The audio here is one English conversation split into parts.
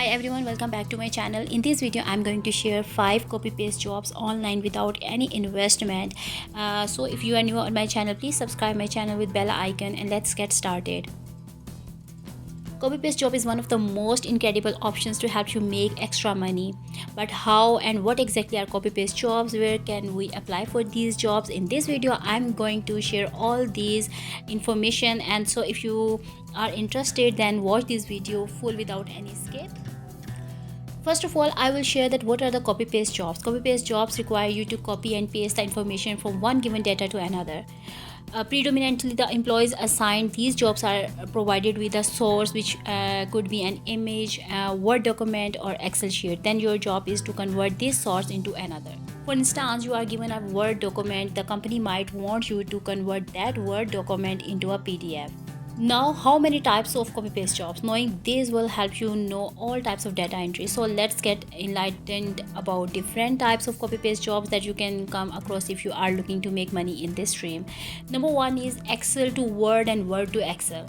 Hi everyone, welcome back to my channel. In this video I'm going to share 5 copy paste jobs online without any investment. So if you are new on my channel, please subscribe my channel with bell icon and let's get started. Copy paste job is one of the most incredible options to help you make extra money. But how and what exactly are copy paste jobs? Where can we apply for these jobs? In this video I'm going to share all these information, and so if you are interested then watch this video full without any skip. First of all, I will share that what are the copy paste jobs. Copy paste jobs require you to copy and paste the information from one given data to another. Predominantly, the employees assigned these jobs are provided with a source, which could be an image, a Word document, or Excel sheet. Then your job is to convert this source into another. For instance, you are given a Word document. The company might want you to convert that Word document into a PDF. Now, how many types of copy paste jobs? Knowing this will help you know all types of data entry. So let's get enlightened about different types of copy paste jobs that you can come across if you are looking to make money in this stream. Number one is Excel to Word and Word to Excel.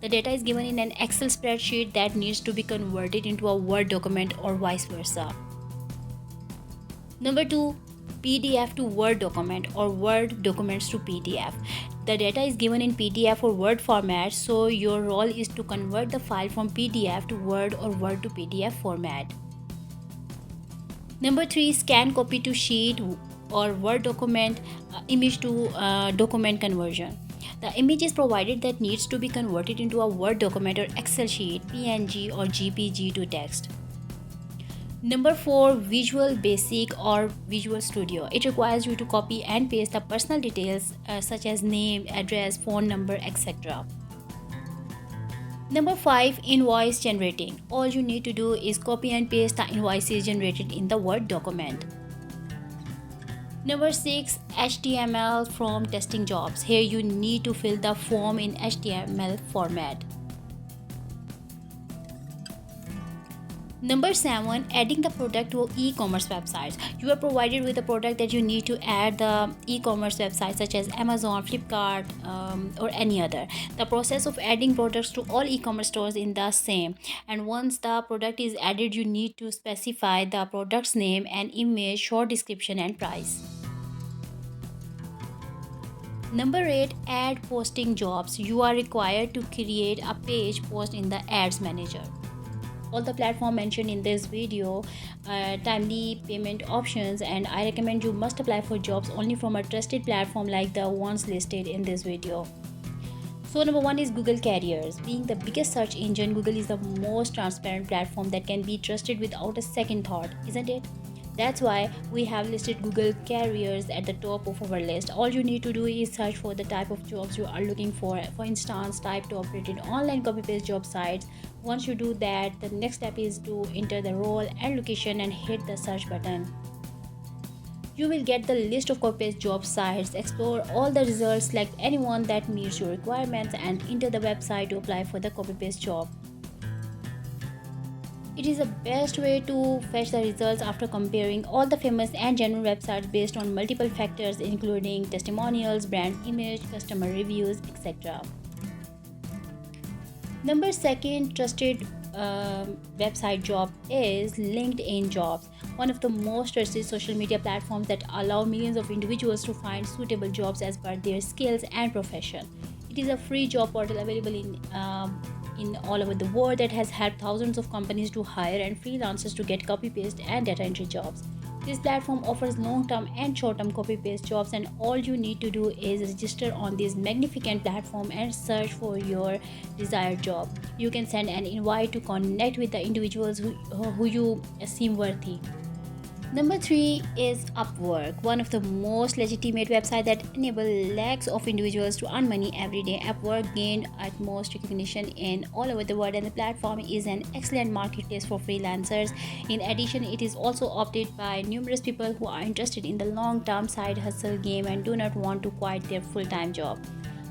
The data is given in an Excel spreadsheet that needs to be converted into a Word document or vice versa. Number two, PDF to Word document or Word documents to PDF. The data is given in PDF or Word format, so your role is to convert the file from PDF to Word or Word to PDF format. Number three, scan copy to sheet or Word document, image to document conversion. The image is provided that needs to be converted into a Word document or Excel sheet, PNG or JPG to text. Number 4, Visual Basic or Visual Studio. It requires you to copy and paste the personal details such as name, address, phone number, etc. Number 5, Invoice Generating. All you need to do is copy and paste the invoices generated in the Word document. Number 6, HTML form testing jobs. Here you need to fill the form in HTML format. Number 7, adding the product to e-commerce websites. You are provided with a product that you need to add the e-commerce websites such as Amazon, Flipkart, or any other. The process of adding products to all e-commerce stores is the same. And once the product is added, you need to specify the product's name and image, short description, and price. Number 8, ad posting jobs. You are required to create a page post in the ads manager. All the platform mentioned in this video, timely payment options, and I recommend you must apply for jobs only from a trusted platform like the ones listed in this video. So number 1 is Google Careers. Being the biggest search engine, Google is the most transparent platform that can be trusted without a second thought, isn't it? That's why we have listed Google Careers at the top of our list. All you need to do is search for the type of jobs you are looking for. For instance, type to operate in online copy-paste job sites. Once you do that, the next step is to enter the role and location and hit the search button. You will get the list of copy-paste job sites. Explore all the results, select anyone that meets your requirements, and enter the website to apply for the copy-paste job. It is the best way to fetch the results after comparing all the famous and genuine websites based on multiple factors including testimonials, brand image, customer reviews, etc. Number 2 trusted website job is LinkedIn Jobs, one of the most trusted social media platforms that allow millions of individuals to find suitable jobs as per their skills and profession. It is a free job portal available in all over the world that has helped thousands of companies to hire and freelancers to get copy paste and data entry jobs. This platform offers long-term and short-term copy-paste jobs, and all you need to do is register on this magnificent platform and search for your desired job. You can send an invite to connect with the individuals who you seem worthy. Number 3 is Upwork, one of the most legitimate websites that enable lakhs of individuals to earn money every day. Upwork gained utmost recognition in all over the world, and the platform is an excellent marketplace for freelancers. In addition, it is also opted by numerous people who are interested in the long-term side hustle game and do not want to quit their full-time job.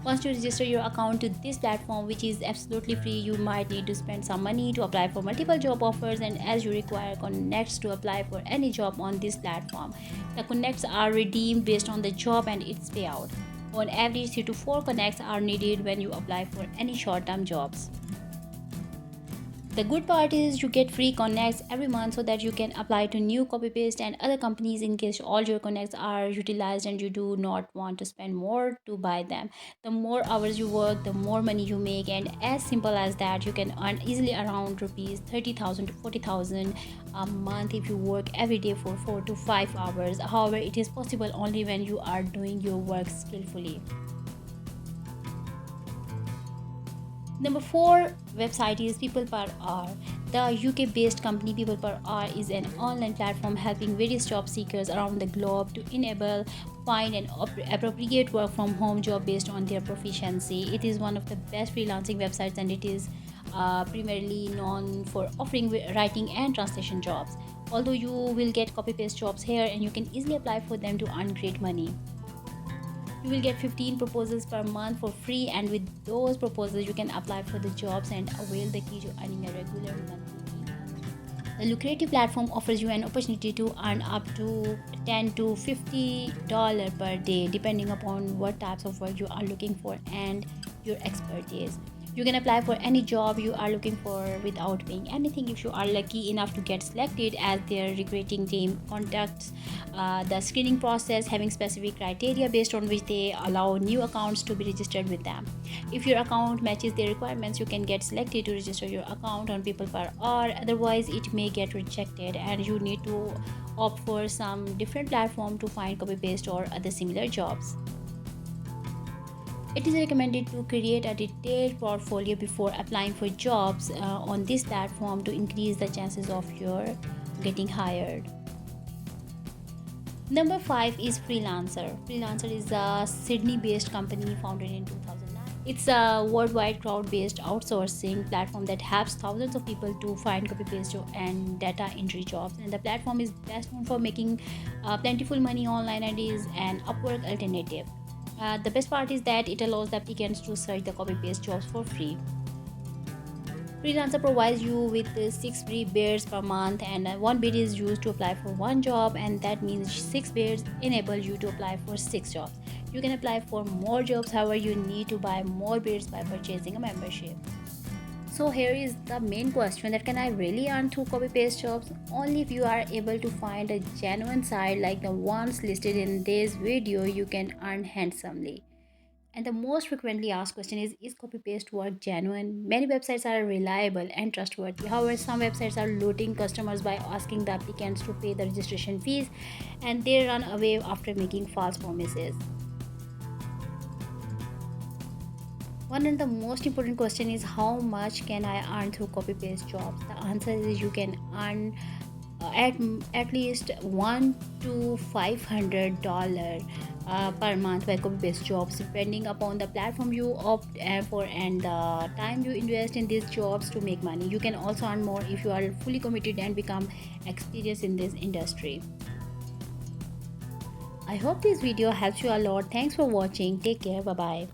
Once you register your account to this platform, which is absolutely free, you might need to spend some money to apply for multiple job offers, and as you require connects to apply for any job on this platform. The connects are redeemed based on the job and its payout. On average, 3 to 4 connects are needed when you apply for any short-term jobs. The good part is you get free connects every month so that you can apply to new copy paste and other companies in case all your connects are utilized and you do not want to spend more to buy them. The more hours you work, the more money you make, and as simple as that, you can earn easily around rupees 30,000 to 40,000 a month if you work every day for 4 to 5 hours. However, it is possible only when you are doing your work skillfully. Number 4 website is People Per Hour. The UK-based company People Per Hour is an online platform helping various job seekers around the globe to enable, find, and appropriate work from home job based on their proficiency. It is one of the best freelancing websites, and it is primarily known for offering writing and translation jobs. Although you will get copy-paste jobs here, and you can easily apply for them to earn great money. You will get 15 proposals per month for free, and with those proposals you can apply for the jobs and avail the key to earning a regular monthly income. The lucrative platform offers you an opportunity to earn up to $10 to $50 per day depending upon what types of work you are looking for and your expertise. You can apply for any job you are looking for without paying anything if you are lucky enough to get selected, as their recruiting team conducts the screening process, having specific criteria based on which they allow new accounts to be registered with them. If your account matches their requirements, you can get selected to register your account on People Per Hour. Otherwise, it may get rejected and you need to opt for some different platform to find copy paste or other similar jobs. It is recommended to create a detailed portfolio before applying for jobs on this platform to increase the chances of your getting hired. Number 5 is Freelancer. Freelancer is a Sydney-based company founded in 2009. It's a worldwide crowd-based outsourcing platform that helps thousands of people to find copy-paste and data entry jobs. And the platform is best known for making plentiful money online and is an Upwork alternative. The best part is that it allows the applicants to search the copy paste jobs for free. Freelancer provides you with 6 free bids per month, and one bid is used to apply for one job, and that means 6 bids enable you to apply for 6 jobs. You can apply for more jobs, however, you need to buy more bids by purchasing a membership. So here is the main question, that can I really earn through copy paste jobs? Only if you are able to find a genuine site like the ones listed in this video, you can earn handsomely. And the most frequently asked question is copy paste work genuine? Many websites are reliable and trustworthy. However, some websites are looting customers by asking the applicants to pay the registration fees, and they run away after making false promises. One of the most important question is, how much can I earn through copy paste jobs? The answer is you can earn at least $1 to $500 per month by copy paste jobs, depending upon the platform you opt for and the time you invest in these jobs to make money. You can also earn more if you are fully committed and become experienced in this industry. I hope this video helps you a lot. Thanks for watching. Take care. Bye bye.